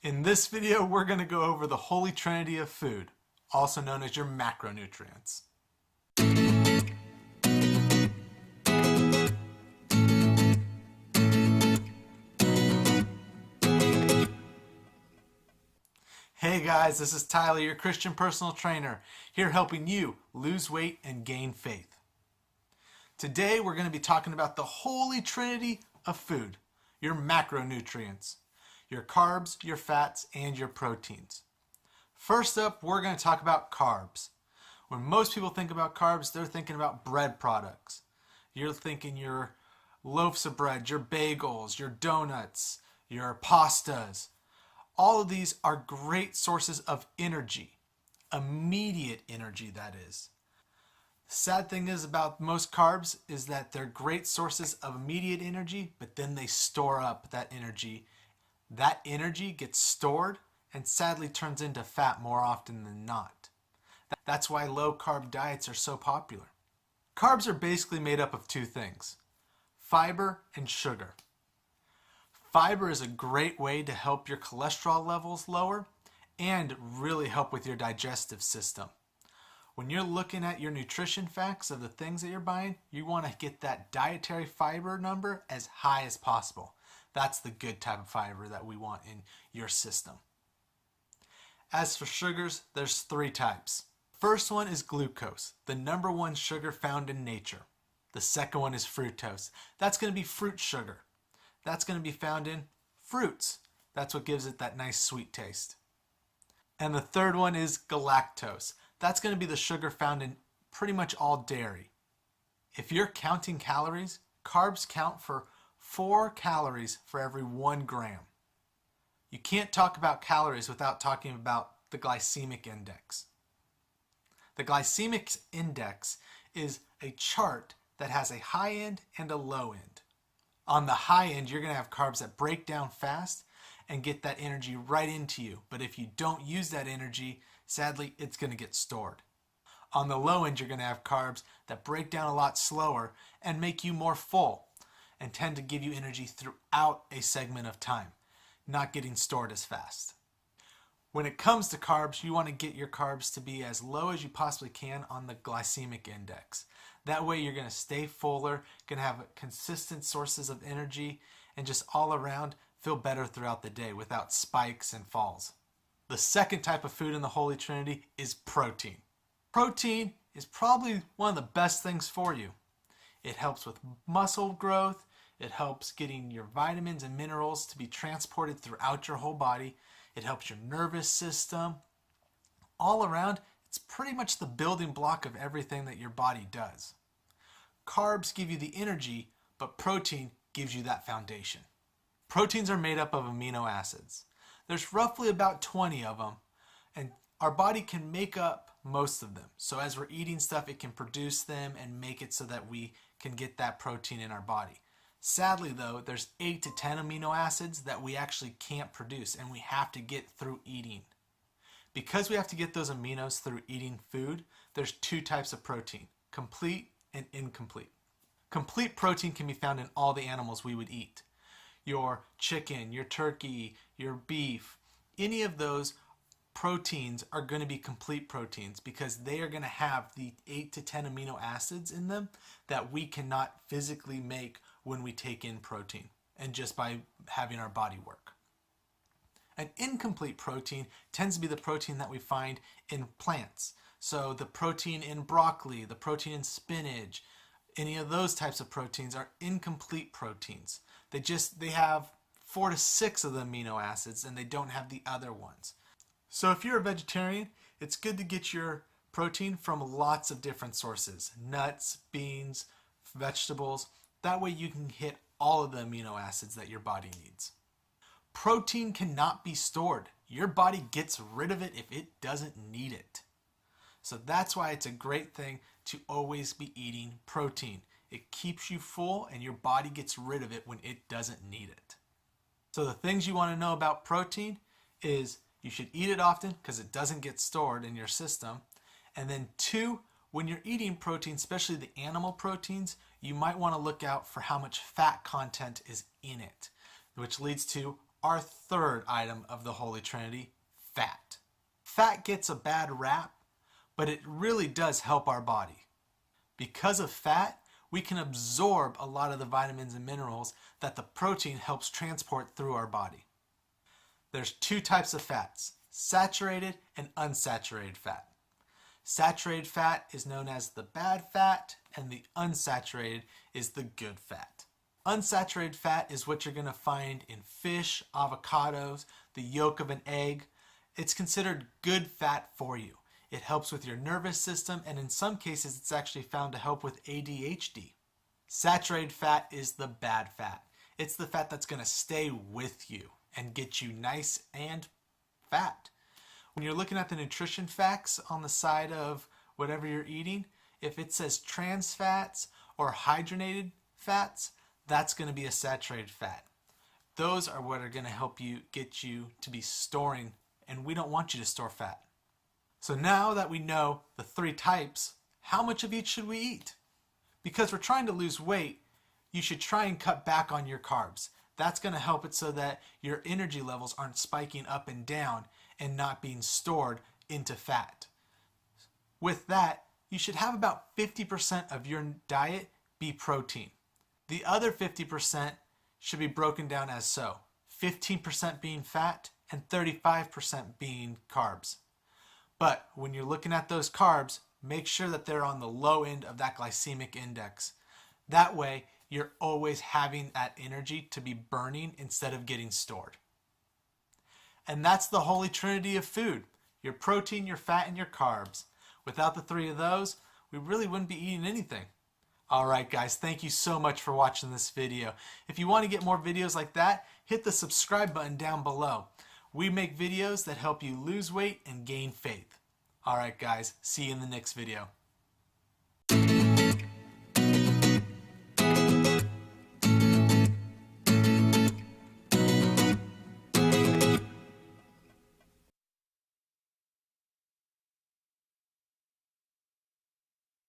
In this video, we're going to go over the Holy Trinity of food, also known as your macronutrients. Hey guys, this is Tyler, your Christian personal trainer, here helping you lose weight and gain faith. Today, we're going to be talking about the Holy Trinity of food, your macronutrients. Your carbs, your fats, and your proteins. First up, we're going to talk about carbs. When most people think about carbs, they're thinking about bread products. You're thinking your loaves of bread, your bagels, your donuts, your pastas. All of these are great sources of energy, immediate energy that is. The sad thing is about most carbs is that they're great sources of immediate energy, but then they store up that energy. That energy gets stored and sadly turns into fat more often than not. That's why low-carb diets are so popular. Carbs are basically made up of two things: fiber and sugar. Fiber is a great way to help your cholesterol levels lower and really help with your digestive system. When you're looking at your nutrition facts of the things that you're buying, you want to get that dietary fiber number as high as possible. That's the good type of fiber that we want in your system. As for sugars, there's three types. First one is glucose, the number one sugar found in nature. The second one is fructose. That's going to be fruit sugar. That's going to be found in fruits. That's what gives it that nice sweet taste. And the third one is galactose. That's going to be the sugar found in pretty much all dairy. If you're counting calories, carbs count for 4 calories for every 1 gram. You can't talk about calories without talking about the glycemic index. The glycemic index is a chart that has a high end and a low end. On the high end, you're going to have carbs that break down fast and get that energy right into you. But if you don't use that energy, sadly, it's going to get stored. On the low end, you're going to have carbs that break down a lot slower and make you more full, and tend to give you energy throughout a segment of time, not getting stored as fast. When it comes to carbs, you want to get your carbs to be as low as you possibly can on the glycemic index. That way you're going to stay fuller, going to have consistent sources of energy, and just all around feel better throughout the day without spikes and falls. The second type of food in the Holy Trinity is protein. Protein is probably one of the best things for you. It helps with muscle growth. It helps getting your vitamins and minerals to be transported throughout your whole body. It helps your nervous system. All around, it's pretty much the building block of everything that your body does. Carbs give you the energy, but protein gives you that foundation. Proteins are made up of amino acids. There's roughly about 20 of them, and our body can make up most of them. So as we're eating stuff, it can produce them and make it so that we can get that protein in our body. Sadly though, there's 8 to 10 amino acids that we actually can't produce and we have to get through eating. Because we have to get those aminos through eating food, there's 2 types of protein: complete and incomplete. Complete protein can be found in all the animals we would eat. Your chicken, your turkey, your beef, any of those proteins are going to be complete proteins because they are going to have the 8 to 10 amino acids in them that we cannot physically make when we take in protein and just by having our body work. An incomplete protein tends to be the protein that we find in plants. So the protein in broccoli, the protein in spinach, any of those types of proteins are incomplete proteins. They have 4 to 6 of the amino acids and they don't have the other ones. So if you're a vegetarian, it's good to get your protein from lots of different sources: nuts, beans, vegetables. That way you can hit all of the amino acids that your body needs. Protein cannot be stored. Your body gets rid of it if it doesn't need it. So that's why it's a great thing to always be eating protein. It keeps you full and your body gets rid of it when it doesn't need it. So the things you want to know about protein is you should eat it often because it doesn't get stored in your system. And then 2, when you're eating protein, especially the animal proteins, you might want to look out for how much fat content is in it, which leads to, our third item of the Holy Trinity, fat. Fat gets a bad rap, but it really does help our body. Because of fat, we can absorb a lot of the vitamins and minerals that the protein helps transport through our body. There's two types of fats, saturated and unsaturated fat. Saturated fat is known as the bad fat, and the unsaturated is the good fat. Unsaturated fat is what you're going to find in fish, avocados, the yolk of an egg. It's considered good fat for you. It helps with your nervous system, and in some cases it's actually found to help with ADHD. Saturated fat is the bad fat. It's the fat that's going to stay with you and get you nice and fat. When you're looking at the nutrition facts on the side of whatever you're eating, if it says trans fats or hydrogenated fats, that's going to be a saturated fat. Those are what are going to help you get you to be storing, and we don't want you to store fat. So now that we know the three types, how much of each should we eat? Because we're trying to lose weight, you should try and cut back on your carbs. That's going to help it so that your energy levels aren't spiking up and down and not being stored into fat. With that, you should have about 50% of your diet be protein. The other 50% should be broken down as so: 15% being fat and 35% being carbs. But when you're looking at those carbs, make sure that they're on the low end of that glycemic index. That way, you're always having that energy to be burning instead of getting stored. And that's the Holy Trinity of food: your protein, your fat, and your carbs. Without the three of those, we really wouldn't be eating anything. Alright guys, thank you so much for watching this video. If you want to get more videos like that, hit the subscribe button down below. We make videos that help you lose weight and gain faith. Alright guys, see you in the next video.